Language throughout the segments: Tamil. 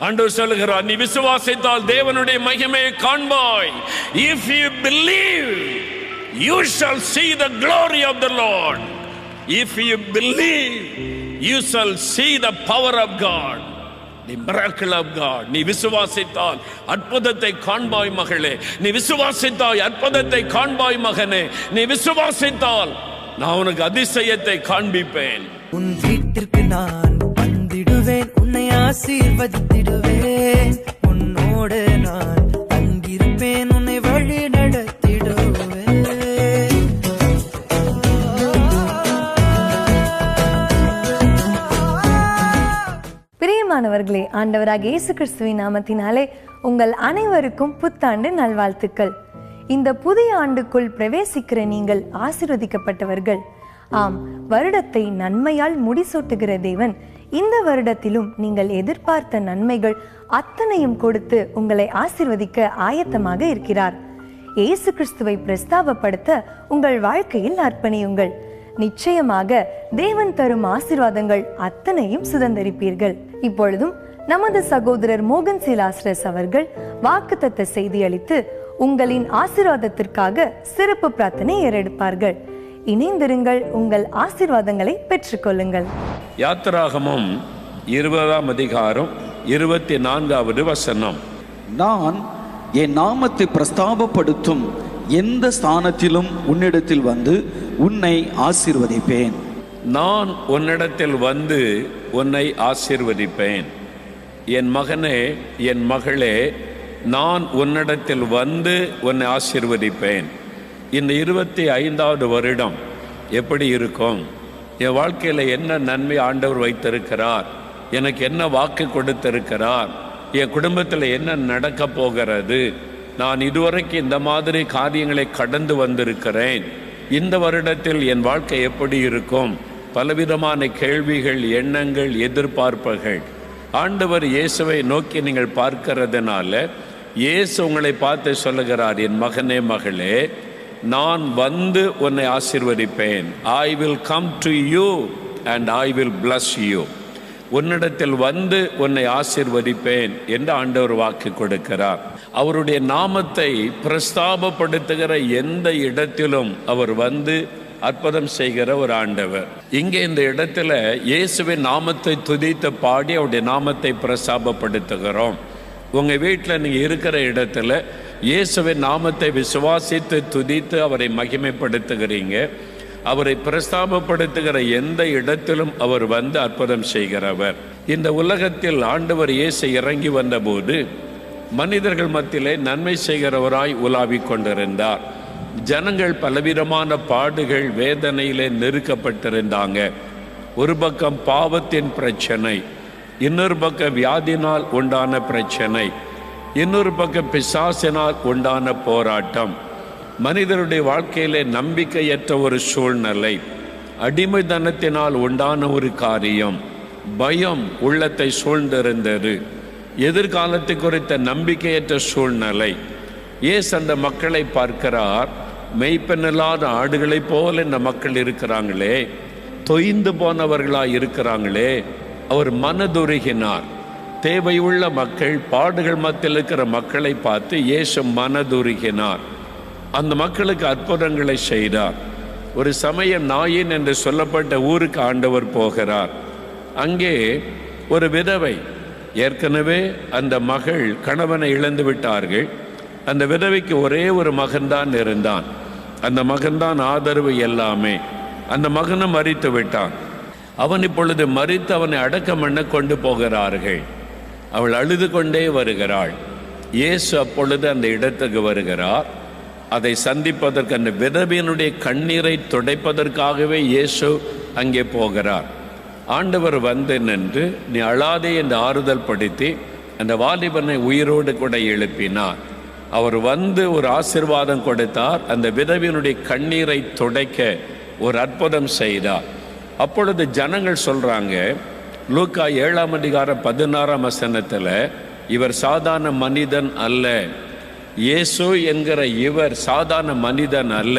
ஆண்டவர் சொல்லுகிறார், நீ விசுவாசித்தால் தேவனுடைய மகிமையை காண்பாய். If you believe, you shall see the glory of the Lord. If you believe, you shall see the power of God, the miracle of God. நீ விசுவாசித்தால் அற்புதத்தை காண்பாய் மகளே. நீ விசுவாசித்தாய் அற்புதத்தை காண்பாய் மகனே. நீ விசுவாசித்தால் நான் உனக்கு அதிசயத்தை காண்பிப்பேன். உன் வீட்டிற்கு நான் வந்திடுவேன், உன்னை ஆசீர்வதித்திடுவேன். உன்னோடு நான் தங்கியிருப்பேன், உன்னை வழி நடத்திடுவேன். பிரியமானவர்களே, ஆண்டவராக இயேசு கிறிஸ்துவின் நாமத்தினாலே உங்கள் அனைவருக்கும் புத்தாண்டு நல்வாழ்த்துக்கள். இந்த புதிய ஆண்டுக்குள் பிரவேசிக்கிற நீங்கள் ஆசீர்வதிக்கப்பட்டவர்கள். ஆம், வருடத்தை நன்மையால் முடிசூட்டுகிற தேவன் இந்த வருடத்திலும் நீங்கள் எதிர்பார்த்த நன்மைகள் அத்தனையும் கொடுத்து உங்களை ஆசீர்வதிக்க ஆயத்தமாக இருக்கிறார். இயேசு கிறிஸ்துவை பிரஸ்தாபப்படுத்த உங்கள் வாழ்க்கையில் அர்ப்பணியுங்கள். நிச்சயமாக தேவன் தரும் ஆசீர்வாதங்கள் அத்தனையும் சுதந்தரிப்பீர்கள். இப்பொழுதும் நமது சகோதரர் மோகன் சிலாஸ்ரஸ் அவர்கள் வாக்குத்தத்த செய்தி அளித்து உங்களின் ஆசீர்வாதத்திற்காக சிறப்பு பிரார்த்தனை ஏறெடுப்பார்கள். இணைந்திருங்கள், உங்கள் ஆசீர்வாதங்களை பெற்றுக்கொள்ளுங்கள். யாத்திராகமம் 20ஆம் அதிகாரம் 24வது வசனம். நான் என் நாமத்தை பிரஸ்தாபப்படுத்தும் எந்த ஸ்தானத்திலும் உன்னிடத்தில் வந்து உன்னை ஆசீர்வதிப்பேன். நான் உன்னிடத்தில் வந்து உன்னை ஆசீர்வதிப்பேன். என் மகனே, என் மகளே, நான் உன்னிடத்தில் வந்து உன்னை ஆசீர்வதிப்பேன். இந்த 25வது வருடம் எப்படி இருக்கும்? என் வாழ்க்கையில் என்ன நன்மை ஆண்டவர் வைத்திருக்கிறார்? எனக்கு என்ன வாக்கு கொடுத்திருக்கிறார்? என் குடும்பத்தில் என்ன நடக்க போகிறது? நான் இதுவரைக்கும் இந்த மாதிரி காரியங்களை கடந்து வந்திருக்கிறேன். இந்த வருடத்தில் என் வாழ்க்கை எப்படி இருக்கும்? பலவிதமான கேள்விகள், எண்ணங்கள், எதிர்பார்ப்புகள். ஆண்டவர் இயேசுவை நோக்கி நீங்கள் பார்க்கிறதுனால இயேசு உங்களை பார்த்து சொல்லுகிறார், என் மகனே, மகளே, நான் வந்து உன்னை ஆசீர்வதிப்பேன். I will come to you and I will bless you. உன்னிடத்தில் வந்து உன்னை ஆசீர்வதிப்பேன் என்று ஆண்டவர் வாக்கு கொடுக்கிறார். அவருடைய நாமத்தை பிரஸ்தாபப்படுத்துகிற எந்த இடத்திலும் அவர் வந்து அற்புதம் செய்கிற ஒரு ஆண்டவர். இங்கே இந்த இடத்துல இயேசுவின் நாமத்தை துதித்து பாடி அவருடைய நாமத்தை பிரஸ்தாபப்படுத்துகிறோம். உங்கள் வீட்டில் நீங்கள் இருக்கிற இடத்துல இயேசுவின் நாமத்தை விசுவாசித்து துதித்து அவரை மகிமைப்படுத்துகிறீங்க. அவரை பிரஸ்தாபப்படுத்துகிற எந்த இடத்திலும் அவர் வந்து அற்புதம் செய்கிறவர். இந்த உலகத்தில் ஆண்டவர் இயேசு இறங்கி வந்தபோது மனிதர்கள் மத்தியிலே நன்மை செய்கிறவராய் உலாவிக் கொண்டிருந்தார். ஜனங்கள் பலவிதமான பாடுகள், வேதனையிலே நெருக்கப்பட்டிருந்தாங்க. ஒரு பக்கம் பாவத்தின் பிரச்சனை, இன்னொரு பக்கம் வியாதினால் உண்டான பிரச்சனை, இன்னொரு பக்கம் பிசாசினால் உண்டான போராட்டம், மனிதருடைய வாழ்க்கையிலே நம்பிக்கையற்ற ஒரு சூழ்நிலை, அடிமைத்தனத்தினால் உண்டான ஒரு காரியம், பயம் உள்ளத்தை சூழ்ந்திருந்தது, எதிர்காலத்தை குறித்த நம்பிக்கையற்ற சூழ்நிலை. இயேசு அந்த மக்களை பார்க்கிறார். மெய்ப்பெண்ணில்லாத ஆடுகளைப் போல இந்த மக்கள் இருக்கிறாங்களே, தொய்ந்து போனவர்களாக இருக்கிறாங்களே. அவர் மனதுருகினார். தேவையுள்ள மக்கள், பாடுகள் மத்தியில் இருக்கிற மக்களை பார்த்து இயேசு மனதுருகினார். அந்த மக்களுக்கு அற்புதங்களை செய்தார். ஒரு சமயம் நாயின் என்று சொல்லப்பட்ட ஊருக்கு ஆண்டவர் போகிறார். அங்கே ஒரு விதவை, ஏற்கனவே அந்த மகள் கணவனை இழந்து விட்டார்கள். அந்த விதவைக்கு ஒரே ஒரு மகன்தான் இருந்தான். அந்த மகன்தான் ஆதரவு எல்லாமே. அந்த மகனும் மரித்து விட்டான். அவன் இப்பொழுது மரித்து அவனை அடக்கம் பண்ண கொண்டு போகிறார்கள். அவள் அழுது கொண்டே வருகிறாள். இயேசு அப்பொழுது அந்த இடத்துக்கு வருகிறார். அதை சந்திப்பதற்கு, அந்த விதவையினுடைய கண்ணீரை துடைப்பதற்காகவே இயேசு அங்கே போகிறார். ஆண்டவர் வந்து நின்று, நீ அழாதே என்று ஆறுதல் படுத்தி அந்த வாலிபனை உயிரோடு கூட எழுப்பினார். அவர் வந்து ஒரு ஆசீர்வாதம் கொடுத்தார். அந்த விதவையினுடைய கண்ணீரை துடைக்க ஒரு அற்புதம் செய்தார். அப்பொழுது ஜனங்கள் சொல்றாங்க, லூக்கா 7ஆம் அதிகாரம் 16ஆம் வசனத்தில், இவர் சாதாரண மனிதன் அல்ல. இயேசு என்கிற இவர் சாதாரண மனிதன் அல்ல.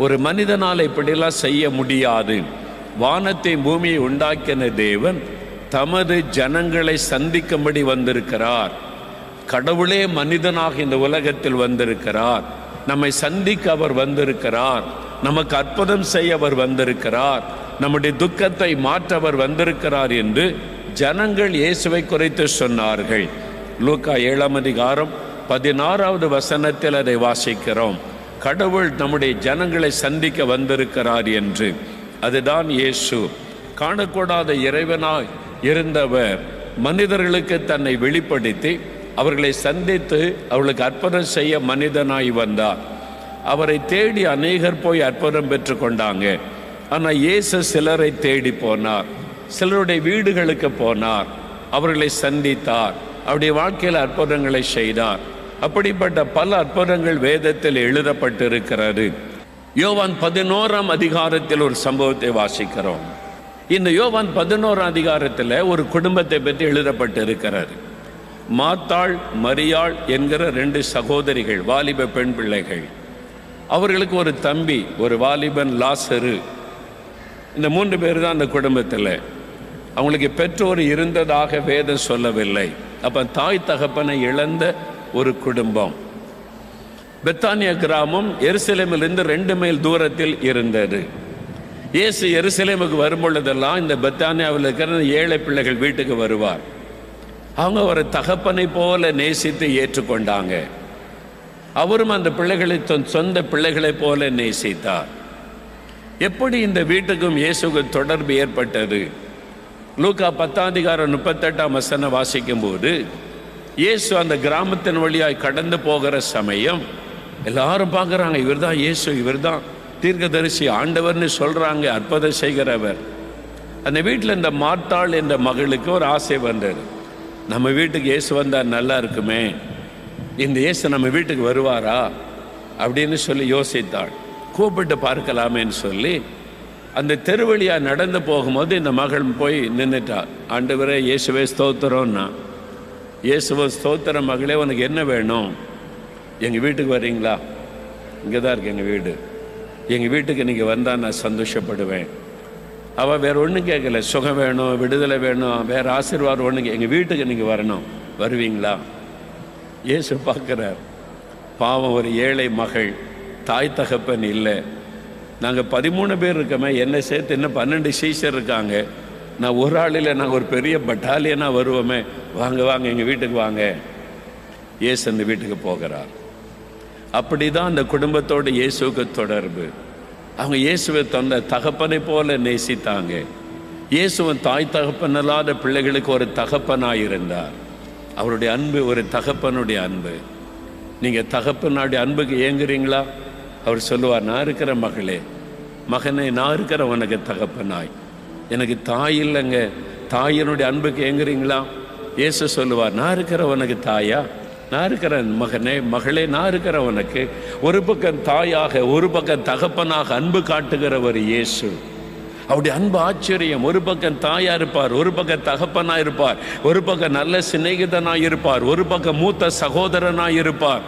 ஒரு மனிதனால் இப்படிலாம் செய்ய முடியாது. வானத்தை பூமியை உண்டாக்கின தேவன் தமது ஜனங்களை சந்திக்கும்படி வந்திருக்கிறார். கடவுளே மனிதனாக இந்த உலகத்தில் வந்திருக்கிறார். நம்மை சந்திக்க அவர் வந்திருக்கிறார். நமக்கு அற்புதம் செய்ய அவர் வந்திருக்கிறார். நம்முடைய துக்கத்தை மாற்ற அவர் வந்திருக்கிறார் என்று ஜனங்கள் இயேசுவை குறித்து சொன்னார்கள். லூக்கா 7ஆம் அதிகாரம் 16வது வசனத்தில் அதை வாசிக்கிறோம். கடவுள் நம்முடைய ஜனங்களை சந்திக்க வந்திருக்கிறார் என்று. அதுதான் இயேசு. காணக்கூடாத இறைவனாய் இருந்தவர் மனிதர்களுக்கு தன்னை வெளிப்படுத்தி அவர்களை சந்தித்து அவர்களுக்கு அற்புதம் செய்ய மனிதனாய் வந்தார். அவரை தேடி அநேகர் போய் அற்புதம் பெற்று கொண்டாங்க. ஆனால் இயேசு சிலரை தேடி போனார், சிலருடைய வீடுகளுக்கு போனார், அவர்களை சந்தித்தார், அவருடைய வாழ்க்கையில் அற்புதங்களை செய்தார். அப்படிப்பட்ட பல அற்புதங்கள் வேதத்தில் எழுதப்பட்டிருக்கிறது. யோவான் 11ஆம் அதிகாரத்தில் ஒரு சம்பவத்தை வாசிக்கிறோம். இந்த யோவான் 11ஆம் அதிகாரத்தில் ஒரு குடும்பத்தை பற்றி எழுதப்பட்டிருக்கிறது. மாத்தாள், மரியாள் என்கிற 2 சகோதரிகள், வாலிப பெண் பிள்ளைகள். அவர்களுக்கு ஒரு தம்பி, ஒரு வாலிபன் லாசரு. இந்த 3 பேர் தான் அந்த குடும்பத்தில். அவங்களுக்கு பெற்றோர் இருந்ததாக வேதம் சொல்லவில்லை. அப்போ தாய் தகப்பனை இழந்த ஒரு குடும்பம். பெத்தானியா கிராமம் எருசலேமிலிருந்து 2 மைல் தூரத்தில் இருந்தது. இயேசு எருசலேமுக்கு வரும்பொழுதெல்லாம் இந்த பெத்தானியாவில் இருக்கிற ஏழை பிள்ளைகள் வீட்டுக்கு வருவார். அவங்க ஒரு தகப்பனை போல நேசித்து ஏற்றுக்கொண்டாங்க. அவரும் அந்த பிள்ளைகளை சொந்த பிள்ளைகளை போல நேசித்தார். எப்படி இந்த வீட்டுக்கும் இயேசுக்கும் தொடர்பு ஏற்பட்டது? லூக்கா 10ஆம் அதிகாரம் 38ஆம் வசனம் வாசிக்கும் போது, இயேசு அந்த கிராமத்தின் வழியாய் கடந்து போகிற சமயம் எல்லாரும் பார்க்குறாங்க, இவர் தான் இயேசு, இவர் தான் தீர்க்கதரிசி, ஆண்டவர்னு சொல்கிறாங்க, அற்புதம் செய்கிறவர். அந்த வீட்டில் இந்த மாத்தாள் என்ற மகளுக்கு ஒரு ஆசை வந்தது. நம்ம வீட்டுக்கு இயேசு வந்தால் நல்லா இருக்குமே, இந்த இயேசு நம்ம வீட்டுக்கு வருவாரா அப்படின்னு சொல்லி யோசித்தாள். கூப்பிட்டு பார்க்கலாமேன்னு சொல்லி அந்த தெருவழியாக நடந்து போகும்போது இந்த மகள் போய் நின்றுட்டாள். ஆண்டவரே இயேசுவே ஸ்தோத்திரம்னா. இயேசுவை ஸ்தோத்திர மகளே, உனக்கு என்ன வேணும்? எங்கள் வீட்டுக்கு வர்றீங்களா? இங்கே தான் இருக்கு எங்கள் வீடு. எங்கள் வீட்டுக்கு நீங்கள் வந்தால் நான் சந்தோஷப்படுவேன். அவள் வேறு ஒன்றும் கேட்கல. சுகம் வேணும், விடுதலை வேணும், வேறு ஆசீர்வாதம் ஒன்றும். எங்கள் வீட்டுக்கு நீங்கள் வரணும், வருவீங்களா? இயேசு பார்க்குறார். பாவம், ஒரு ஏழை மகள், தாய் தகப்பன் இல்லை. நாங்கள் 13 பேர் இருக்கோமே, என்னை சேர்த்து இன்னும் 12 சீஷர் இருக்காங்க. நான் ஒரு ஆளில் நாங்கள் ஒரு பெரிய பட்டாலியனாக வருவோமே. வாங்க வாங்க எங்கள் வீட்டுக்கு வாங்க. இயேசு அந்த வீட்டுக்கு போகிறார். அப்படி தான் அந்த குடும்பத்தோடு இயேசுக்கு தொடர்பு. அவங்க இயேசுவை தந்த தகப்பனை போல நேசித்தாங்க. இயேசுவன் தாய் தகப்பன் இல்லாத பிள்ளைகளுக்கு ஒரு தகப்பனாக இருந்தார். அவருடைய அன்பு ஒரு தகப்பனுடைய அன்பு. நீங்கள் தகப்பனுடைய அன்புக்கு ஏங்குறீங்களா? அவர் சொல்லுவார், நான் இருக்கிற மகளே, மகனே, நான் இருக்கிற உனக்கு தகப்பனாய். எனக்கு தாய் இல்லைங்க, தாயினுடைய அன்புக்கு ஏங்குறீங்களா? இயேசு சொல்லுவார், நான் இருக்கிற உனக்கு தாயா, நான் இருக்கிற மகனே, மகளே, நான் இருக்கிற உனக்கு. ஒரு பக்கம் தாயாக, ஒரு பக்கம் தகப்பனாக அன்பு காட்டுகிறவர் இயேசு. அவருடைய அன்பு ஆச்சரியம். ஒரு பக்கம் தாயா இருப்பார், ஒரு பக்கம் தகப்பனா இருப்பார், ஒரு பக்கம் நல்ல சிநேகிதனாய் இருப்பார், ஒரு பக்கம் மூத்த சகோதரனாய் இருப்பார்.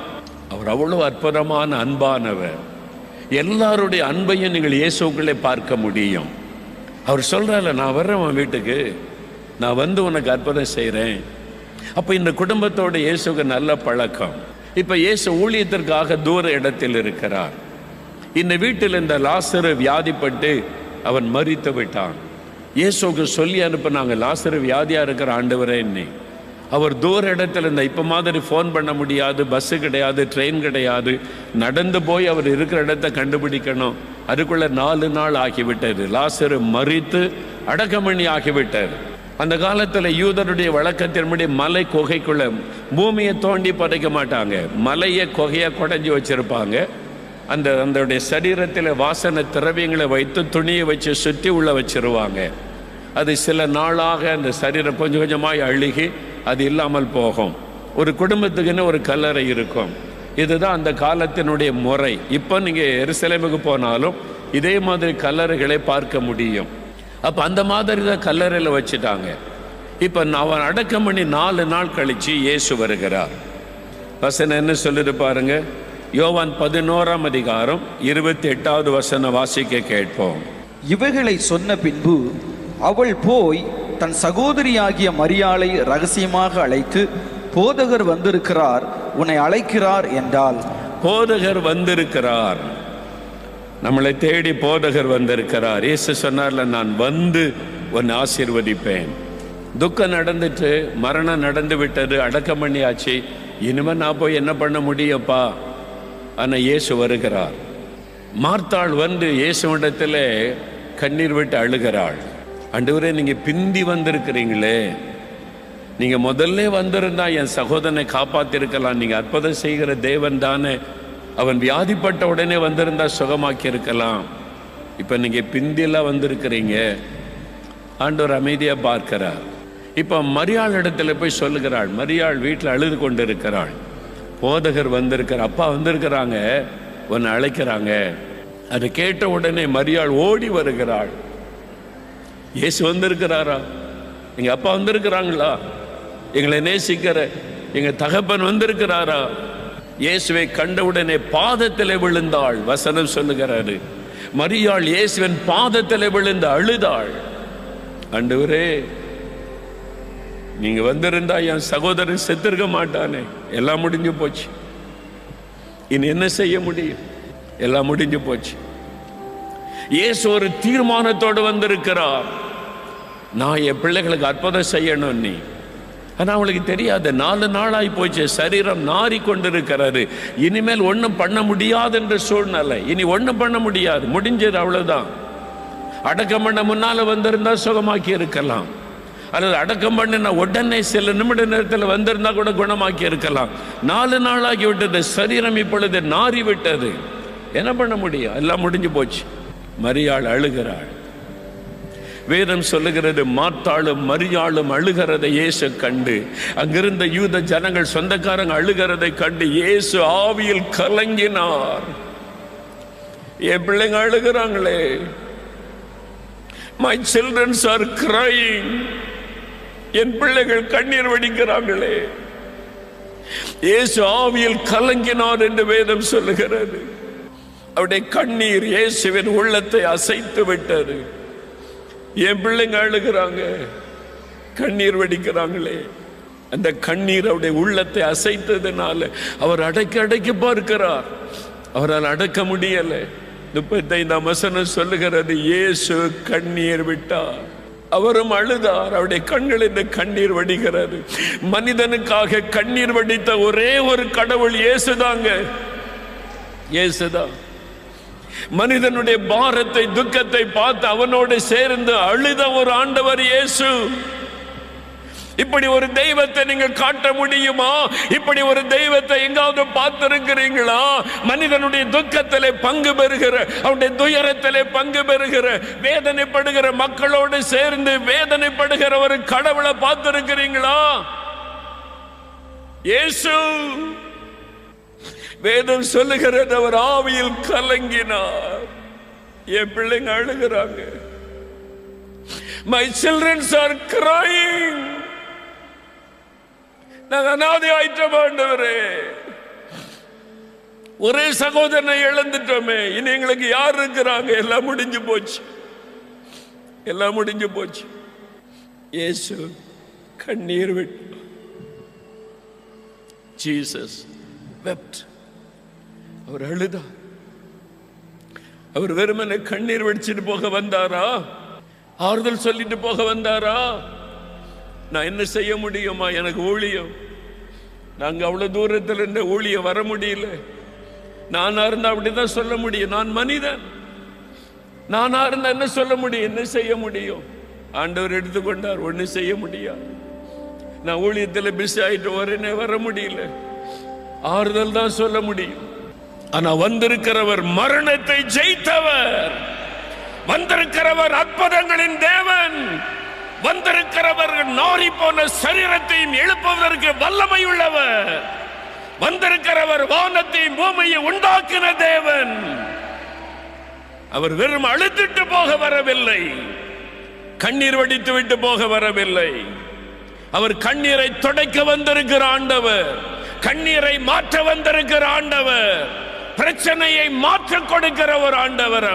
அவர் அவ்வளவு அற்புதமான அன்பானவர். எல்லாருடைய அன்பையும் நீங்கள் இயேசுக்குள்ளே பார்க்க முடியும். அவர் சொல்றாரு, நான் வர்றேன் உன் வீட்டுக்கு, நான் வந்து உனக்கு அற்புதம் செய்கிறேன். அப்போ இந்த குடும்பத்தோட இயேசுக்கு நல்ல பழக்கம். இப்போ இயேசு ஊழியத்திற்காக தூர இடத்தில் இருக்கிறார். இந்த வீட்டில் இந்த லாசரு வியாதிப்பட்டு அவன் மரித்து விட்டான். இயேசுக்கு சொல்லி அனுப்பினாங்க, லாசரு வியாதியாக இருக்கிற ஆண்டவரே என்னை. அவர் தூர இடத்துல இந்த இப்போ மாதிரி ஃபோன் பண்ண முடியாது, பஸ்ஸு கிடையாது, ட்ரெயின் கிடையாது, நடந்து போய் அவர் இருக்கிற இடத்த கண்டுபிடிக்கணும். அதுக்குள்ளே 4 நாள் ஆகிவிட்டது. லாசரு மரித்து அடக்கமணி ஆகிவிட்டார். அந்த காலத்தில் யூதருடைய வழக்கத்தின்படி மலை குகைக்குள்ள பூமியை தோண்டி புதைக்க மாட்டாங்க, மலையை குகையை குடைஞ்சி வச்சிருப்பாங்க. அதோடைய சரீரத்தில் வாசனை திரவியங்களை வைத்து துணியை வச்சு சுற்றி உள்ள வச்சிருவாங்க. அது சில நாளாக அந்த சரீரம் கொஞ்சம் கொஞ்சமாய் அழுகி அது இல்லாமல் போகும். ஒரு குடும்பத்துக்குன்னு ஒரு கல்லறை இருக்கும். இதுதான் அந்த காலத்தினுடைய முறை. இப்போ நீங்கள் எருசலேமுக்கு போனாலும் இதே மாதிரி கல்லறைகளை பார்க்க முடியும். அப்போ அந்த மாதிரி தான் கல்லறையில் வச்சுட்டாங்க. இப்போ அவன் அடக்கம் பண்ணி 4 நாள் கழித்து இயேசு வருகிறார். வசனம் என்ன சொல்லுது பாருங்க. யோவான் 11ஆம் அதிகாரம் 28வது வசனம் வாசிக்க கேட்போம். இவைகளை சொன்ன பின்பு அவள் போய் தன் சகோதரியாகிய மரியாளை ரகசியமாக அழைத்து, போதகர் வந்திருக்கிறார், உன்னை அழைக்கிறார் என்றாள். போதகர் வந்திருக்கிறார், நம்மளை தேடி போதகர் வந்திருக்கிறார். இயேசு சொன்னார்ல, நான் வந்து உன்னை ஆசீர்வதிப்பேன். துக்கம் நடந்துட்டு, மரணம் நடந்து விட்டது, அடக்கம் பண்ணியாச்சு, இனிமே நான் போய் என்ன பண்ண முடியப்பா? ஆனால் இயேசு வருகிறார். மார்த்தாள் வந்து இயேசுவிடத்தில் கண்ணீர் விட்டு அழுகிறாள். ஆண்டவரே, நீங்க பிந்தி வந்திருக்கிறீங்களே, நீங்க முதல்ல வந்திருந்தா என் சகோதரனை காப்பாத்திருக்கலாம். நீங்க அற்புதம் செய்கிற தேவன் தானே, அவன் வியாதிப்பட்ட உடனே வந்திருந்தா சுகமாக்கி இருக்கலாம். இப்ப நீங்க பிந்தியெல்லாம் வந்திருக்கிறீங்க. ஆண்டவர் அமைதியா பார்க்கிறார். இப்ப மரியாள் இடத்துல போய் சொல்லுகிறாள். மரியாள் வீட்டில் அழுது கொண்டு இருக்கிறாள். போதகர் வந்திருக்கிற, அப்பா வந்திருக்கிறாங்க, உன்னை அழைக்கிறாங்க. அதை கேட்ட உடனே மரியாள் ஓடி வருகிறாள். இயேசு வந்திருக்கிறாரா? எங்க அப்பா வந்திருக்கிறாங்களா? எங்களை நேசிக்கிற எங்க தகப்பன் வந்திருக்கிறாரா? இயேசுவை கண்டவுடனே பாதத்திலே விழுந்தாள். வசனம் சொல்லுகிறாரு, மரியாள் இயேசுவின் பாதத்திலே விழுந்து அழுதாள். ஆண்டவரே, நீங்க வந்திருந்தா என் சகோதரன் செத்திருக்க மாட்டானே. எல்லாம் முடிஞ்சு போச்சு, இனி என்ன செய்ய முடியும்? எல்லாம் முடிஞ்சு போச்சு. இயேசு ஒரு தீர்மானத்தோடு வந்திருக்கிறார். நான் என் பிள்ளைகளுக்கு அற்புதம் செய்யணும். நீ ஆனா அவளுக்கு தெரியாது, 4 நாளாய் போச்சு, சரீரம் நாறி கொண்டிருக்கிறாரு. இனிமேல் ஒன்றும் பண்ண முடியாது என்ற சூழ்நிலை. இனி ஒன்றும் பண்ண முடியாது, முடிஞ்சது, அவ்வளவுதான். அடக்கம் பண்ண முன்னால வந்திருந்தா சுகமாக்கி இருக்கலாம், அல்லது அடக்கம் பண்ணின உடனே சில நிமிட நேரத்தில் வந்திருந்தா கூட குணமாக்கி இருக்கலாம். 4 நாளாகி விட்டது, சரீரம் இப்பொழுது நாறி விட்டது. என்ன பண்ண முடியும்? எல்லாம் முடிஞ்சு போச்சு. மரியாள் அழுகிறாள். வேதம் சொல்லுகிறது, மார்த்தாளும் மரியாளும் அழுகிறதை இயேசு கண்டு, அங்கிருந்த யூத ஜனங்கள் சொந்தக்காரங்க அழுகிறதை கண்டு இயேசு ஆவியில் கலங்கினார். என் பிள்ளைங்க அழுகிறாங்களே, my children are crying, என் பிள்ளைகள் கண்ணீர் வடிக்கிறாங்களே. இயேசு ஆவியில் கலங்கினார் என்று வேதம் சொல்லுகிறது. அவருடைய கண்ணீர் இயேசுவின் உள்ளத்தை அசைத்து விட்டது. என் பிள்ளைங்க அழுகிறாங்க, கண்ணீர் வடிக்கிறாங்களே. அந்த கண்ணீர் அவருடைய உள்ளத்தை அசைத்ததுனால அவர் அடக்கி பார்க்கிறார். அவரால் அடக்க முடியல. 35ஆம் வசனம் சொல்லுகிறது, இயேசு கண்ணீர் விட்டார், அவரும் அழுதார். அவருடைய கண்களில் கண்ணீர் வடிகிறது. மனிதனுக்காக கண்ணீர் வடித்த ஒரே ஒரு கடவுள் இயேசுதாங்க, இயேசுதான். மனிதனுடைய பாரத்தை, துக்கத்தை பார்த்து அவனோடு சேர்ந்து அழுத ஒரு ஆண்டவர் இயேசு. இப்படி ஒரு தெய்வத்தை நீங்க காட்ட முடியுமா? இப்படி ஒரு தெய்வத்தை எங்காவது பார்த்திருக்கிறீங்களா? மனிதனுடைய துக்கத்திலே பங்கு பெறுகிற, அவனுடைய துயரத்திலே பங்கு பெறுகிற, வேதனைப்படுகிற மக்களோடு சேர்ந்து வேதனைப்படுகிற ஒரு கடவுளை பார்த்திருக்கிறீங்களா? இயேசு. வேதம் சொல்லுகிறது, அவர் ஆவியில் கலங்கினார். என் பிள்ளைங்க அழுகிறாங்க. My children are crying. நாங்கள் அநாதை ஆயிட்டோம் ஆண்டவரே. ஒரே சகோதரனை இழந்துட்டோமே, இனி எங்களுக்கு யார் இருக்கிறாங்க? எல்லாம் முடிஞ்சு போச்சு, எல்லாம் முடிஞ்சு போச்சு. இயேசு கண்ணீர் விட்டு, Jesus wept. அவர் அழுதார். அவர் வெறுமனே கண்ணீர் வடிச்சிட்டு போக வந்தாரா? ஆறுதல் சொல்லிட்டு போக வந்தாரா? நான் என்ன செய்ய முடியுமா? எனக்கு ஊழியம், நாங்க அவ்வளவு தூரத்தில் இருந்த ஊழியம் வர முடியல. நானா இருந்தா அப்படிதான் சொல்ல முடியும். நான் மனிதன், நானா இருந்தா என்ன சொல்ல முடியும்? என்ன செய்ய முடியும்? ஆண்டவர் எடுத்துக்கொண்டார், ஒண்ணு செய்ய முடியாது. நான் ஊழியத்தில் பிஸி ஆயிட்டு வரேனே, வர முடியல. ஆறுதல் தான் சொல்ல முடியும். ஆனா வந்திருக்கிறவர் மரணத்தை ஜெயித்தவர், வந்திருக்கிறவர் அற்புதங்களின் தேவன், வந்திருக்கிறவர் நாரி போன சரீரத்தையும் எழுப்புவதற்கு வல்லமை உள்ளவர், வந்திருக்கிறவர் வானத்தையும் பூமியை உண்டாக்கின தேவன். அவர் வெறும் அழுத்திட்டு போக வரவில்லை, கண்ணீர் வடித்து விட்டு போக வரவில்லை. அவர் கண்ணீரை துடைக்க வந்திருக்கிற ஆண்டவர், கண்ணீரை மாற்ற வந்திருக்கிற ஆண்டவர், பிரச்சனையை மாற்ற கொடுக்கிற ஒரு ஆண்டவர்.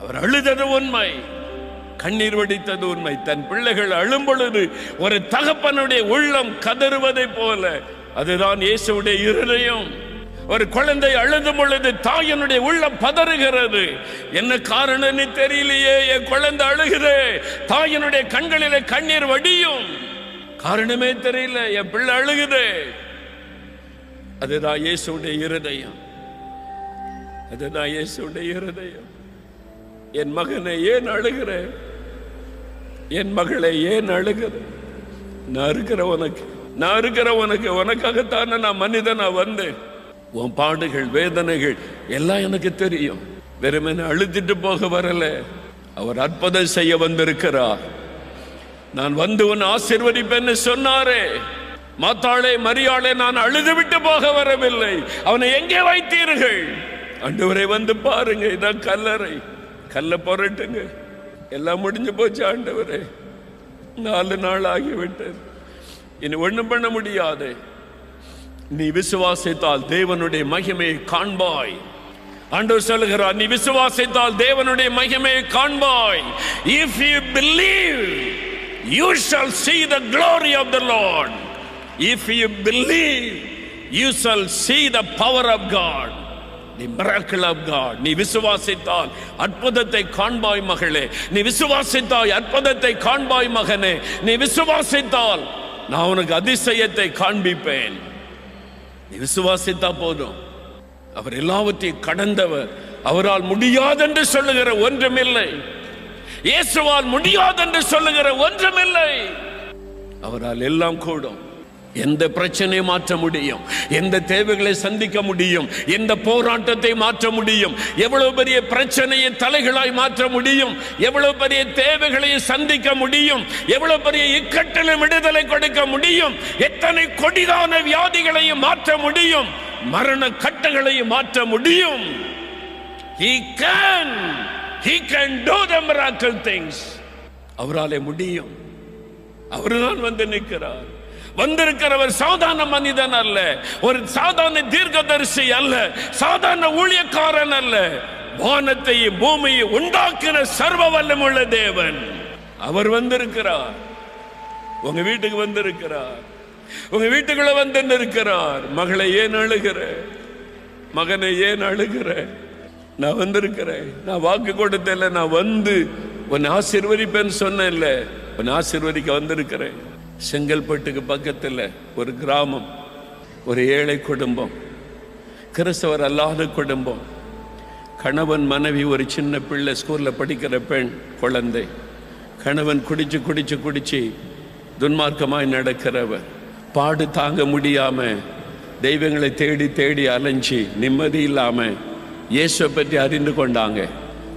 அவர் அழுதது உண்மை, கண்ணீர் வடித்தது உண்மை. தன் பிள்ளைகள் அழும் பொழுது ஒரு தகப்பனுடைய உள்ளம் கதறுவதை போல அதுதான் இயேசுவுடைய இருதயம். ஒரு குழந்தை அழுதும் பொழுது தாயினுடைய உள்ளம் பதறுகிறது. என்ன காரணம்னு தெரியலையே, என் குழந்தை அழுகுதே, தாயினுடைய கண்களிலே கண்ணீர் வடியும். காரணமே தெரியல, என் பிள்ளை அழுகுதே. அதுதான் இயேசுடைய இருதயம். அதுதான் இயேசுடைய இருதயம். என் மகனை ஏன் அழுகிற, என் மகளை ஏன் அழுகிற? நான் இருக்கிற உனக்கு உனக்காகத்தானே நான் மனிதனா வந்தேன். உன் பாடுகள் வேதனைகள் எல்லாம் எனக்கு தெரியும். வெறுமனே அழுத்திட்டு போக வரல, அவர் அற்புதம் செய்ய வந்திருக்கிறார். நான் வந்து உன்னை ஆசீர்வதிப்பேன்னு சொன்னாரே. மாத்தாளே மரியாளே, நான் அழுது விட்டு போக வரவில்லை. அவனை எங்கே வைத்தீர்கள்? ஆண்டவரே வந்து பாருங்க, இதான் கல்லறை, கல்ல புரட்டுங்க, எல்லாம் முடிஞ்சு போச்சு ஆண்டவரே. 4 நாள் ஆகிவிட்டது, இனி ஒண்ணும் பண்ண முடியாது. நீ விசுவாசித்தால் தேவனுடைய மகிமையை காண்பாய். ஆண்டவர் சொல்லுகிறார், நீ விசுவாசித்தால் தேவனுடைய மகிமையை காண்பாய். If you believe, you shall see the glory of the Lord. If you believe, you shall see the power of God, the miracle of God. நீ விசுவாசித்தால் அற்புதத்தை காண்பாய் மகளே. நீ விசுவாசித்தால் அற்புதத்தை காண்பாய் மகனே. நீ விசுவாசித்தால் நான் உனக்கு அதிசயத்தை காண்பிப்பேன். நீ விசுவாசித்தா போதும். அவர் எல்லாவற்றையும் கடந்தவர். அவரால் முடியாதென்று சொல்லுகிற ஒன்றுமில்லை. இயேசுவால் முடியாதென்று சொல்லுகிற ஒன்றுமில்லை. அவரால் எல்லாம் கூடும். எந்த பிரச்சனையை மாற்ற முடியும், எந்த தேவைகளை சந்திக்க முடியும், எந்த போராட்டத்தை மாற்ற முடியும், எவ்வளவு பெரிய பிரச்சனையை தலைகளாய் மாற்ற முடியும், எவ்வளவு பெரிய தேவைகளை சந்திக்க முடியும், எவ்வளவு பெரிய இக்கட்டிலும் விடுதலை கொடுக்க முடியும், எத்தனை கொடிதான வியாதிகளையும் மாற்ற முடியும், மரண கட்டுகளையும் மாற்ற முடியும். He can do the miracle things. அவராலே முடியும். அவர்தான் வந்து நிற்கிறார். வந்திருக்கிறவர் சாதாரண மனிதன் அல்ல, ஒரு சாதாரண தீர்க்கதரிசி அல்ல, சாதாரண ஊழியக்காரன் அல்ல. வானத்தையும் பூமியை உண்டாக்கின சர்வ வல்லமுள்ள தேவன். அவர் வந்திருக்கிறார். உங்க வீட்டுக்கு வந்திருக்கிறார். உங்க வீட்டுக்குள்ள வந்து இருக்கிறார். மகளை ஏன் அழுகிற, மகனை ஏன் அழுகிற? நான் வந்திருக்கிறேன். நான் வாக்கு கொடுத்தேன்ல, நான் வந்து உன்னை ஆசீர்வதிப்பேன்னு சொன்னேன்ல, உன்னை ஆசீர்வதிக்க வந்திருக்கிறேன். செங்கல்பட்டுக்கு பக்கத்தில் ஒரு கிராமம், ஒரு ஏழை குடும்பம், கிறிஸ்தவர் அல்லாத குடும்பம். கணவன் மனைவி, ஒரு சின்ன பிள்ளை, ஸ்கூலில் படிக்கிற பெண் குழந்தை. கணவன் குடிச்சு குடிச்சு குடிச்சு துன்மார்க்கமாய் நடக்கிறவர். பாடு தாங்க முடியாம தெய்வங்களை தேடி தேடி அலைஞ்சி நிம்மதி இல்லாம இயேசுவை பற்றி அறிந்து கொண்டாங்க.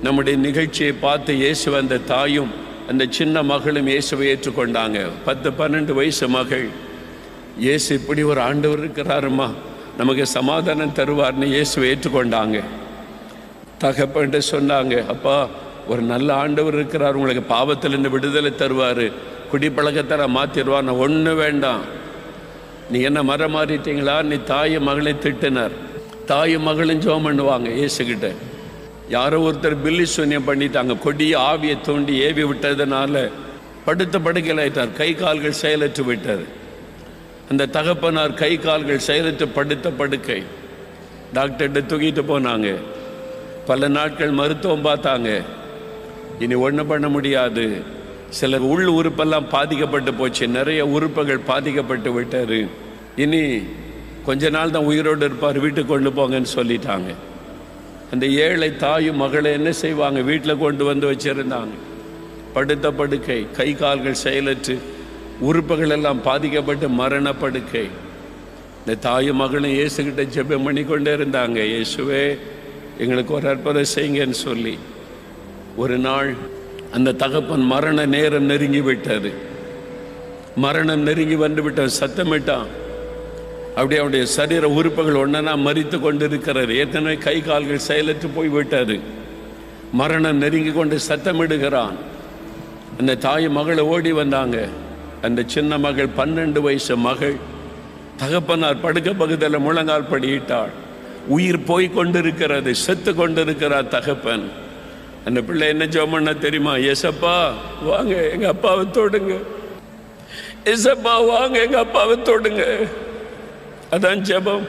நம்முடைய நிகழ்ச்சியை பார்த்து இயேசு அந்த தாயும் அந்த சின்ன மகளும் இயேசுவை ஏற்றுக்கொண்டாங்க. 10-12 வயசு மகள், இயேசு இப்படி ஒரு ஆண்டவர் இருக்கிறாருமா, நமக்கு சமாதானம் தருவார்னு இயேசுவை ஏற்றுக்கொண்டாங்க. தகப்பன்ட்டு சொன்னாங்க, அப்பா ஒரு நல்ல ஆண்டவர் இருக்கிறார், உங்களுக்கு பாவத்திலிருந்து விடுதலை தருவார், குடிப்பழக்கத்தை மாற்றிடுவார். நான் ஒன்றும் வேண்டாம், நீ என்ன மரம் மாறிட்டீங்களா? நீ தாயும் மகளை திட்டினார். தாயும் மகளும் ஜெபம் பண்ணுவாங்க இயேசுகிட்ட. யாரோ ஒருத்தர் பில்லி சூன்யம் பண்ணிட்டாங்க. கொடிய ஆவியை தோண்டி ஏவி விட்டதுனால படுத்த படுக்கையில் ஆயிட்டார். கை கால்கள் செயலற்று விட்டது. அந்த தகப்பனார் கை கால்கள் செயலற்று படுத்த படுக்கை. டாக்டர்கிட்ட தூக்கிட்டு போனாங்க. பல நாட்கள் மருத்துவம் பார்த்தாங்க. இனி ஒன்றும் பண்ண முடியாது. சில உள் உறுப்பெல்லாம் பாதிக்கப்பட்டு போச்சு. நிறைய உறுப்புகள் பாதிக்கப்பட்டு விட்டார். இனி கொஞ்ச நாள் தான் உயிரோடு இருப்பார், வீட்டுக்கு கொண்டு போங்கன்னு சொல்லிட்டாங்க. அந்த ஏழை தாயும் மகளை என்ன செய்வாங்க, வீட்டில் கொண்டு வந்து வச்சிருந்தாங்க. படுத்த படுக்கை, கை கால்கள் செயலற்று, உறுப்புகள் எல்லாம் பாதிக்கப்பட்டு மரண படுக்கை. இந்த தாயும் மகளும் இயேசுகிட்ட ஜெபம் பண்ணி கொண்டே இருந்தாங்க. இயேசுவே எங்களுக்கு ஒரு அற்புதம் செய்யுங்கன்னு சொல்லி. ஒரு நாள் அந்த தகப்பன் மரண நேரம் நெருங்கி விட்டது. மரணம் நெருங்கி வந்து விட்ட சத்தமிட்டான். அப்படியே அவருடைய சரீர உறுப்புகள் ஒன்றா மரித்து கொண்டு இருக்கிறார். ஏற்கனவே கை கால்கள் செயலற்று போய் விட்டது. மரணம் நெருங்கி கொண்டு சத்தமிடுகிறான். அந்த தாய் மகளை ஓடி வந்தாங்க. அந்த சின்ன மகள் 12 வயசு மகள். தகப்பனார் படுக்க பகுதியில் முழங்கால் படியிட்டாள். உயிர் போய் கொண்டிருக்கிறது, செத்து கொண்டிருக்கிறார் தகப்பன். அந்த பிள்ளை என்ன ஜெபம் பண்ண தெரியுமா? ஏசப்பா வாங்க எங்க அப்பாவை தொடுங்க, ஏசப்பா வாங்க எங்க அப்பாவை தொடுங்க. அதான் ஜெபம்.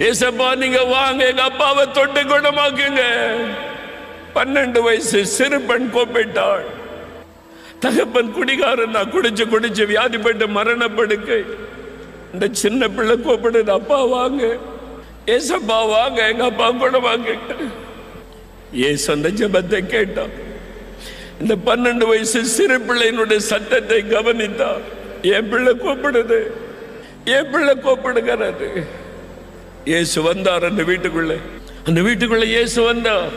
ஏசப்பா நீங்க வாங்க எங்க அப்பாவை தொட்டு குணமாக்குங்க. 12 வயசு சிறு பெண் கூப்பிட்டாள். தகப்பன் குடிகாரன், நான் குடிச்சு வியாதிப்பட்டு மரணப்படுக்கை. இந்த சின்ன பிள்ளை கூப்பிடுது, அப்பா வாங்க, ஏசப்பா வாங்க எங்க அப்பா குணமாக்குங்க. ஏசு அந்த ஜெபத்தை கேட்டான். இந்த 12 வயசு சிறு பிள்ளையினுடைய சத்தத்தை கவனித்தார். என் பிள்ளை கூப்பிடுது, என் பிள்ளை கூப்பிடுகிறது. இயேசு வந்தார் அந்த வீட்டுக்குள்ள இயேசு வந்தார்.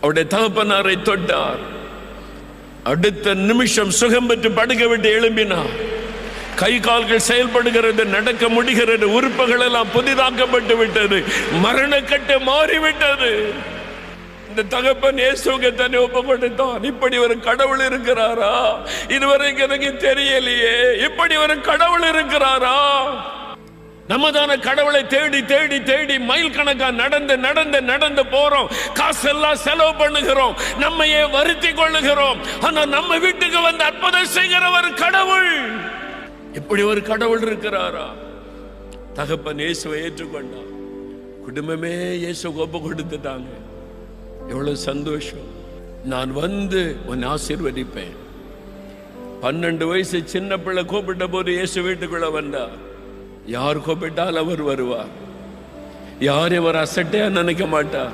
அவருடைய தகப்பனாரை தொட்டார். அடுத்த நிமிஷம் சுகம் பெற்று படுக்க விட்டு எழும்பினார். கை கால்கள் செயல்படுகிறது, நடக்க முடிகிறது, உறுப்புகள் எல்லாம் புதிதாக்கப்பட்டு விட்டது, மரணக்கட்டு மாறிவிட்டது. இந்த தகப்பன் இயேசுவுக்கு தன்னை ஒப்பு கொடுத்தான். இப்படி ஒரு கடவுள் இருக்கிறாரா? இதுவரைக்கும் எனக்கு தெரியலையே. இப்படி ஒரு கடவுள் இருக்கிறாரா? நம்ம தானே கடவுளை தேடி தேடி தேடி மைல் கணக்கா நடந்து போறோம். காசெல்லாம் செலவு பண்ணுகிறோம், நம்மையே வருத்தி கொள்ளுகிறோம். ஆனா நம்ம வீட்டுக்கு வந்து அற்புதம் செய்கிற ஒரு கடவுள், இப்படி ஒரு கடவுள் இருக்கிறாரா? தகப்பன் இயேசுவை ஏற்றுக்கொண்டான். குடும்பமே இயேசுக்கு ஒப்பு கொடுத்துட்டாங்க. எவ்வளவு சந்தோஷம். நான் வந்து உன்னை ஆசீர்வதிப்பேன். 12 வயசு சின்ன பிள்ளை கூப்பிட்ட போது இயேசு வீட்டுக்குள்ள வந்தா. யார் கூப்பிட்டால் அவர் வருவார். யார் இவர் அசட்டையா நினைக்க மாட்டார்.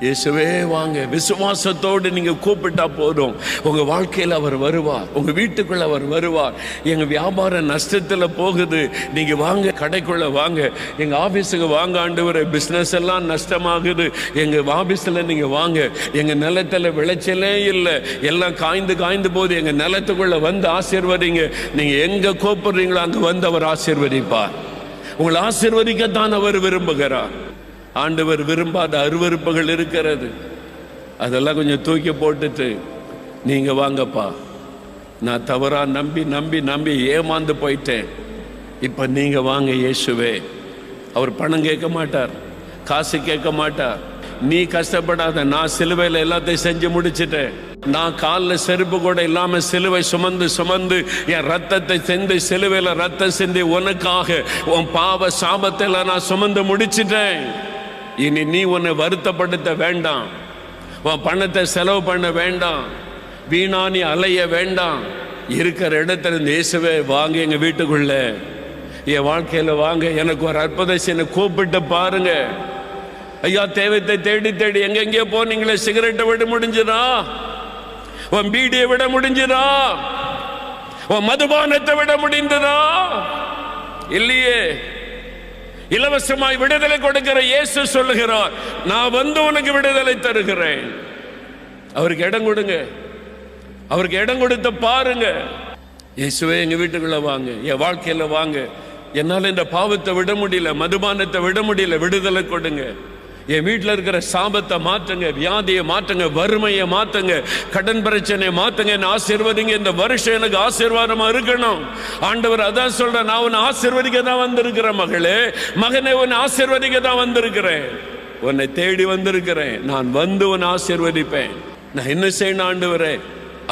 இயேசுவே வாங்க, விசுவாசத்தோடு நீங்க கூப்பிட்டா போதும், உங்க வாழ்க்கையில் அவர் வருவார், உங்க வீட்டுக்குள்ள அவர் வருவார். எங்க வியாபாரம் நஷ்டத்துல போகுது, நீங்க வாங்க, கடைக்குள்ள வாங்க, எங்க ஆபீஸுக்கு வாங்க. ஆண்டவரே பிசினஸ் எல்லாம் நஷ்டமாகுது, எங்க ஆபீஸ்ல நீங்க வாங்க. எங்க நிலத்துல விளைச்சலே இல்லை, எல்லாம் காய்ந்து போது, எங்க நிலத்துக்குள்ள வந்து ஆசீர்வதிங்க. நீங்க எங்க கூப்பிடுறீங்களோ அங்க வந்து அவர் ஆசீர்வதிப்பார். உங்களை ஆசீர்வதிக்கத்தான் அவர் விரும்புகிறார். ஆண்டவர் விரும்பாத அருவருப்புகள் இருக்கிறது, அதெல்லாம் கொஞ்சம் தூக்கி போட்டுட்டு நீங்க வாங்கப்பா, நான் தவறா நம்பி ஏமாந்து போயிட்டேன், இப்ப நீங்க வாங்க இயேசுவே. அவர் பணம் கேட்க மாட்டார், காசு கேட்க மாட்டார். நீ கஷ்டப்படாத, நான் சிலுவையில் எல்லாத்தையும் செஞ்சு முடிச்சிட்டேன். நான் காலில் செருப்பு கூட இல்லாம சிலுவை சுமந்து என் ரத்தத்தை செஞ்சு சிலுவையில் ரத்தம் சிந்தி உனக்காக உன் பாவ சாபத்தை நான் சுமந்து முடிச்சிட்டேன். இனி நீ உன்னை வருத்தப்படுத்த வேண்டாம், உன் பணத்தை செலவு பண்ண வேண்டாம், வீணா நீ அலைய வேண்டாம். இருக்கிற இடத்துல இருந்து இயேசுவே வாங்க எங்க வீட்டுக்குள்ள, என் வாழ்க்கையில வாங்க, எனக்கு ஒரு அற்புதம் கூப்பிட்டு பாருங்க. ஐயா தேவத்தை தேடி எங்கெங்கே போனீங்களே, சிகரெட்டை விட முடிஞ்சுதா? உன் பீடியை விட முடிஞ்சுதா? உன் மதுபானத்தை விட முடிந்ததா? இல்லையே. இலவசமாய் விடுதலை கொடுக்கிற இயேசு சொல்லுகிறார், நான் வந்து உனக்கு விடுதலை தருகிறேன். அவருக்கு இடம் கொடுங்க, அவருக்கு இடம் கொடுத்து பாருங்க. இயேசுவே எங்க வீட்டுக்குள்ள வாங்க, என் வாழ்க்கையில வாங்க. என்னால இந்த பாவத்தை விட முடியல, மதுபானத்தை விட முடியல, விடுதலை கொடுங்க. என் வீட்டில் இருக்கிற சாபத்தை மாற்றுங்க, வியாதியை மாற்றுங்க, வறுமையை மாற்றுங்க, கடன் பிரச்சனையை மாற்றுங்க, என்ன ஆசீர்வதிங்க. இந்த வருஷம் எனக்கு ஆசீர்வாதமா இருக்கணும். ஆண்டவர் அதான் சொல்றேன், நான் உன்னை ஆசீர்வதிக்க தான் வந்திருக்கிறேன். மகனே உன்னை ஆசீர்வதிக்க தான் வந்திருக்கிறேன், உன்னை தேடி வந்திருக்கிறேன். நான் வந்து உன்னை ஆசீர்வதிப்பேன். நான் என்ன செய்யணும் ஆண்டவரே?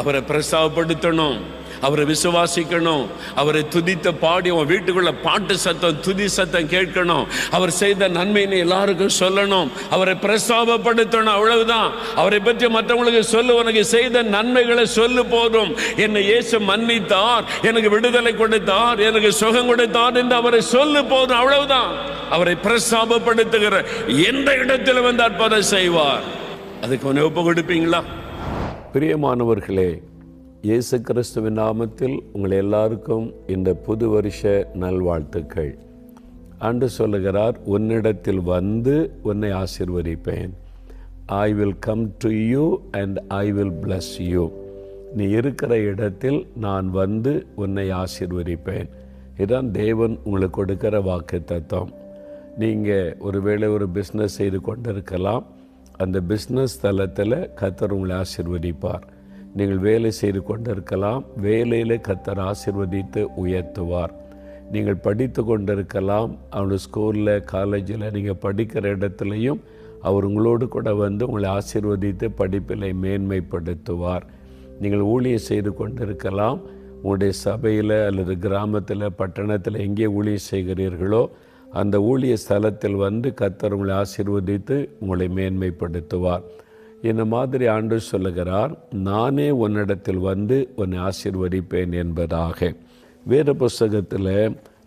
அவரை பிரஸ்தாபப்படுத்தணும், அவரை விசுவாசிக்கணும், அவரை துதித்த பாடி உன் வீட்டுக்குள்ள பாட்டு சத்தம், துதி சத்தம் கேட்கணும். அவர் செய்த நன்மையை எல்லாருக்கும் சொல்லணும், அவரை பிரஸ்தாபப்படுத்தணும். அவ்வளவுதான். அவரை பற்றி மற்றவங்களுக்கு சொல்லு, உனக்கு செய்த நன்மைகளை சொல்லு போதும். என்னை இயேசு மன்னித்தார், எனக்கு விடுதலை கொடுத்தார், எனக்கு சுகம் கொடுத்தார் என்று அவரை சொல்லு போதும். அவ்வளவுதான். அவரை பிரஸ்தாபப்படுத்துகிற எந்த இடத்துல வந்து அற்புதம் செய்வார். அதுக்கு உன்னை ஒப்பு கொடுப்பீங்களா? பிரியமானவர்களே, இயேசு கிறிஸ்துவின் நாமத்தில் உங்கள் எல்லாருக்கும் இந்த புது வருஷ நல்வாழ்த்துக்கள். ஆண்டு சொல்லுகிறார், உன்னிடத்தில் வந்து உன்னை ஆசீர்வதிப்பேன். I will come to you and I will bless you. நீ இருக்கிற இடத்தில் நான் வந்து உன்னை ஆசீர்வதிப்பேன். இதுதான் தேவன் உங்களுக்கு கொடுக்கிற வாக்கு தத்துவம். நீங்கள் ஒருவேளை ஒரு பிஸ்னஸ் செய்து கொண்டிருக்கலாம். அந்த பிஸ்னஸ் தளத்தில் கர்த்தர் உங்களை ஆசீர்வதிப்பார். நீங்கள் வேலை செய்து கொண்டிருக்கலாம், வேலையில் கர்த்தர் ஆசீர்வதித்து உயர்த்துவார். நீங்கள் படித்து கொண்டிருக்கலாம், அவனுடைய ஸ்கூலில் காலேஜில் நீங்கள் படிக்கிற இடத்துலையும் அவர் உங்களோடு கூட வந்து உங்களை ஆசீர்வதித்து படிப்பில் மேன்மைப்படுத்துவார். நீங்கள் ஊழியம் செய்து கொண்டிருக்கலாம். உங்களுடைய சபையில் அல்லது கிராமத்தில், பட்டணத்தில் எங்கே ஊழியம் செய்கிறீர்களோ அந்த ஊழிய ஸ்தலத்தில் வந்து கர்த்தர் உங்களை ஆசீர்வதித்து உங்களை மேன்மைப்படுத்துவார். இந்த மாதிரி ஆண்டவர் சொல்லுகிறார், நானே உன்னிடத்தில் வந்து உன்னை ஆசீர்வதிப்பேன் என்பதாக. வேத புஸ்தகத்தில்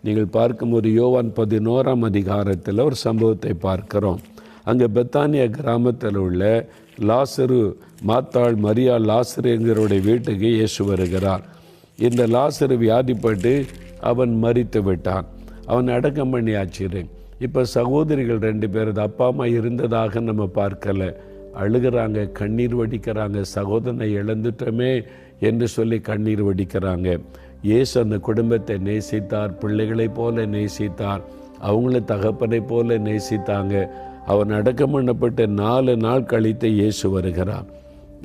நீங்கள் பார்க்கும்போது யோவான் 11ஆம் அதிகாரத்தில் ஒரு சம்பவத்தை பார்க்கிறோம். அங்கே பெத்தானியா கிராமத்தில் உள்ள லாசரு, மாத்தாள், மரியாள், லாசரு என்கிறவருடைய வீட்டுக்கு இயேசு வருகிறார். இந்த லாசரு வியாதிப்பட்டு அவன் மரித்து விட்டான். அவன் அடக்கம் பண்ணியாச்சு. இப்போ சகோதரிகள் 2 பேர், அப்பா அம்மா இருந்ததாக நம்ம பார்க்கலை, அழுகிறாங்க, கண்ணீர் வடிக்கிறாங்க. சகோதரனை இழந்துட்டோமே என்று சொல்லி கண்ணீர் வடிக்கிறாங்க. இயேசு அந்த குடும்பத்தை நேசித்தார், பிள்ளைகளைப் போல நேசித்தார், அவங்கள தகப்பனை போல நேசித்தாங்க. அவன் அடக்கம் பண்ணப்பட்ட 4 நாள் கழித்து இயேசு வருகிறார்.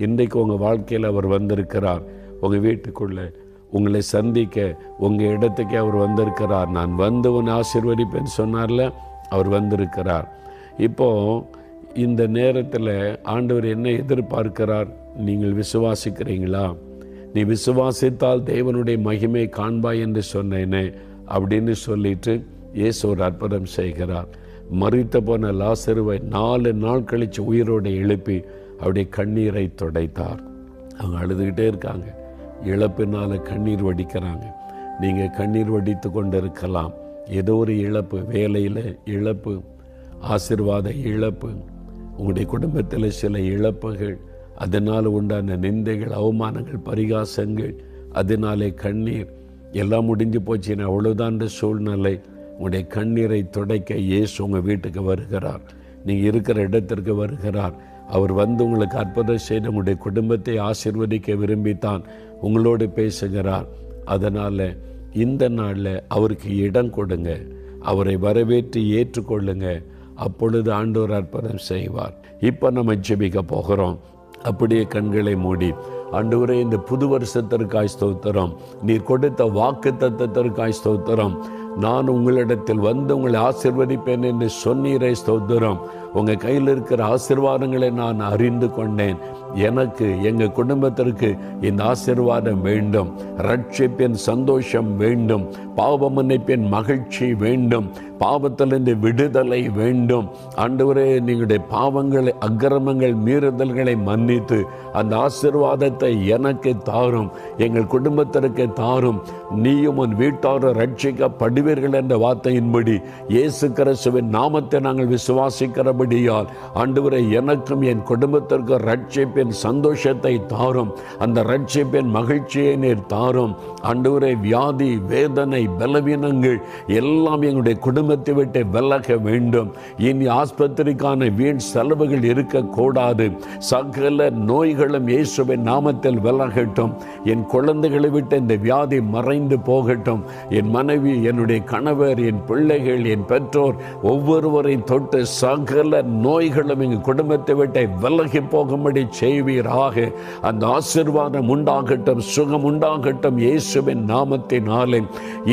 இன்றைக்கு உங்கள் வாழ்க்கையில் அவர் வந்திருக்கிறார். உங்கள் வீட்டுக்குள்ளே உங்களை சந்திக்க, உங்கள் இடத்துக்கே அவர் வந்திருக்கிறார். நான் வந்து உன்னை ஆசீர்வதிப்பேன்னு சொன்னார்ல, அவர் வந்திருக்கிறார். இப்போது இந்த நேரத்தில் ஆண்டவர் என்ன எதிர்பார்க்கிறார்? நீங்கள் விசுவாசிக்கிறீங்களா? நீ விசுவாசித்தால் தேவனுடைய மகிமை காண்பாய் என்று சொன்னேனே அப்படின்னு சொல்லிட்டு இயேசு ஒரு அற்புதம் செய்கிறார். மரித்த போன லாசருவை 4 நாள் கழித்து உயிரோடு எழுப்பி அவருடைய கண்ணீரை துடைத்தார். அவங்க அழுதுகிட்டே இருக்காங்க, இழப்பினால் கண்ணீர் வடிக்கிறாங்க. நீங்கள் கண்ணீர் வடித்து கொண்டு இருக்கலாம். ஏதோ ஒரு இழப்பு, வேலையில் இழப்பு, ஆசீர்வாத இழப்பு, உங்களுடைய குடும்பத்தில் சில இழப்புகள், அதனால் உண்டான நிந்தைகள், அவமானங்கள், பரிகாசங்கள், அதனாலே கண்ணீர் எல்லாம் முடிஞ்சு போச்சுன்னா அவ்வளோதான் சூழ்நிலை. உங்களுடைய கண்ணீரை துடைக்க இயேசு உங்கள் வீட்டுக்கு வருகிறார். நீங்கள் இருக்கிற இடத்திற்கு வருகிறார். அவர் வந்து உங்களுக்கு அற்புதம் செய்து உங்களுடைய குடும்பத்தை ஆசீர்வதிக்க விரும்பித்தான் உங்களோடு பேசுகிறார். அதனால் இந்த நாளில் அவருக்கு இடம் கொடுங்க, அவரை வரவேற்று ஏற்றுக்கொள்ளுங்க. அப்பொழுது ஆண்டவர் அற்புதம் செய்வார். இப்போ நம்ம ஜெபிக்க போகிறோம். அப்படியே கண்களை மூடி, ஆண்டவரே, இந்த புது வருஷத்திற்காய் ஸ்தோத்திரம், நீர் கொடுத்த வாக்கு தத்தத்திற்காய் ஸ்தோத்திரம். நான் உங்களிடத்தில் வந்து உங்களை ஆசீர்வதிப்பேன் என்று சொன்னீரே, ஸ்தோத்திரம். உங்கள் கையில் இருக்கிற ஆசீர்வாதங்களை நான் அறிந்து கொண்டேன். எனக்கு, எங்கள் குடும்பத்திற்கு இந்த ஆசீர்வாதம் வேண்டும். ரட்சிப்பின் சந்தோஷம் வேண்டும். பாவ மன்னிப்பின் மகிழ்ச்சி வேண்டும். பாவத்திலிருந்து விடுதலை வேண்டும். ஆண்டவரே, நீங்களுடைய பாவங்களை, அக்கிரமங்கள், மீறுதல்களை மன்னித்து அந்த ஆசீர்வாதத்தை எனக்கு தாரும், எங்கள் குடும்பத்திற்கு தாரும். நீயும் உன் வீட்டாரும் ரட்சிக்கப்படுவீர்கள் என்ற வார்த்தையின்படி இயேசு கிறிஸ்துவின் நாமத்தை நாங்கள் விசுவாசிக்கிறபடியால் ஆண்டவரே, எனக்கும் என் குடும்பத்திற்கு ரட்சிப்பின் சந்தோஷத்தை தாரும். அந்த ரட்சிப்பின் மகிழ்ச்சியை நீர் தாரும். ஆண்டவரே, வியாதி, வேதனை, பலவீனங்கள் எல்லாம் எங்களுடைய குடும்பத்தை விட்டு விலக வேண்டும். இனி ஆஸ்பத்திரிக்கான வீண் செலவுகள் இருக்கக்கூடாது. சகல நோய்களும் இயேசுவின் நாமத்தில் விலகட்டும். என் குழந்தைகளை விட்டு இந்த வியாதி மறைந்து போகட்டும். என் மனைவி, என்னுடைய கணவர், என் பிள்ளைகள், என் பெற்றோர் ஒவ்வொருவரையும் தொட்டு சகல நோய்களும் எங்கள் குடும்பத்தை விட்டு விலகி போகும்படி செய்வீராக. அந்த ஆசீர்வாதம் உண்டாகட்டும், சுகம் உண்டாகட்டும் இயேசுவின் நாமத்தினாலே.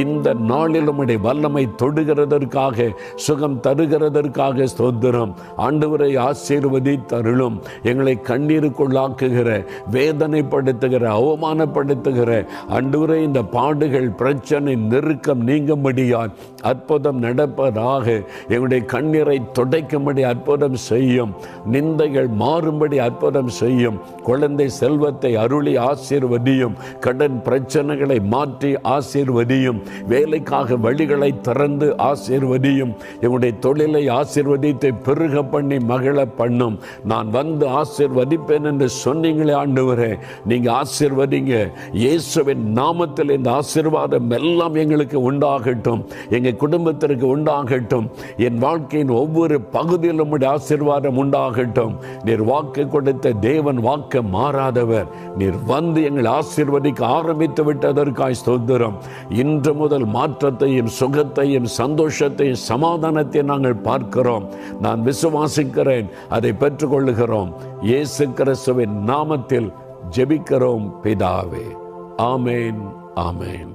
இந்த நாளில் உம்முடைய வல்லமை தொடுகிறதற்காக, சுகம் தருகிறதற்காக ஸ்தோத்திரம். ஆண்டவரை ஆசீர்வதித்தருளும். எங்களை கண்ணீருக்குள்ளாக்குகிற, வேதனைப்படுத்துகிற, அவமானப்படுத்துகிற ஆண்டவரே, இந்த பாடுகள், பிரச்சனை, நெருக்கம் நீங்கும்படியால் அற்புதம் நடப்பதாக. எங்களுடைய கண்ணீரை துடைக்கும்படி அற்புதம் செய்யும். நிந்தைகள் மாறும்படி அற்புதம் செய்யும். குழந்தை செல்வத்தை அருளி ஆசீர்வதியும். கடன் பிரச்சனைகளை மாற்றி ஆசீர்வதியும். வேலைக்காக வழிகளை திறந்து ஆசீர்வதியும். எங்களுடைய தொழிலை ஆசீர்வதித்து பெருக பண்ணி மகிழ பண்ணும். நான் வந்து ஆசீர்வதிப்பேன் என்று சொன்னீங்களே ஆண்டவரே, நீங்க ஆசீர்வதிங்க. இயேசுவின் நாமத்தில் இந்த ஆசீர்வாதம் எல்லாம் எங்களுக்கு உண்டாகட்டும், எங்க குடும்பத்திற்கு உண்டாகட்டும். என் வாழ்க்கையின் ஒவ்வொரு பகுதியிலும் ஆசீர்வாதம் உண்டாகட்டும். நீர் வாக்கு கொடுத்த தேவன், வாக்கு மாறாதவர். நீர் வந்து எங்களை ஆசீர்வதிக்க ஆரம்பித்து விட்டதற்காய் ஸ்தோத்திரம். இன்று முதல் மாற்றத்தையும், சுகத்தையும், சந்தோஷத்தையும், சமாதானத்தையும் நாங்கள் பார்க்கிறோம். நான் விசுவாசிக்கிறேன், அதை பெற்றுக்கொள்ளுகிறோம். இயேசு கிறிஸ்துவின் நாமத்தில் ஜெபிக்கிறோம் பிதாவே. ஆமேன், ஆமேன்.